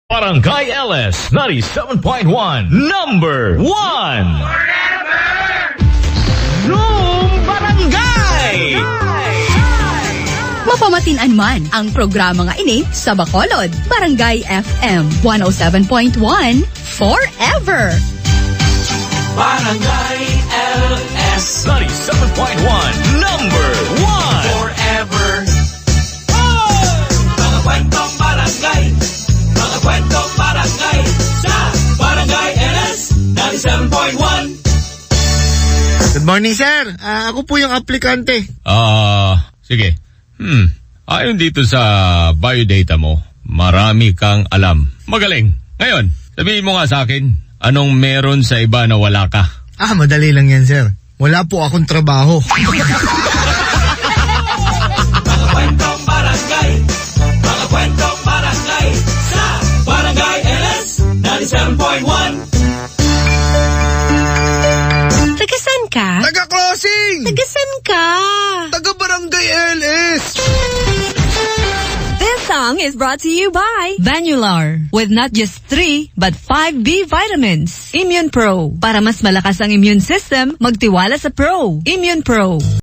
Barangay LS 97.1 number 1 Forever Zoom Barangay. Mapamatinaan man ang programa nga ini sa Bacolod, Barangay FM 107.1 Forever. Barangay LS 97.1 number 1 Forever. Mga kwentong barangay, mga kwentong barangay sa Barangay LS 97.1. Good morning, sir. Ako po yung aplikante. Sige. Ayon dito sa biodata mo, marami kang alam. Magaling. Ngayon, sabihin mo nga sa akin, anong meron sa iba na wala ka? Madali lang yan, sir. Wala po akong trabaho. Mga kwentong barangay, mga kwentong barangay sa Barangay LS 97.1. Tagasan ka? Taga-closing! Tagasan ka? Taga-barangay LS! This song is brought to you by Vanular, with not just 3 but 5 B vitamins. Immune Pro, para mas malakas ang immune system, magtiwala sa Pro. Immune Pro.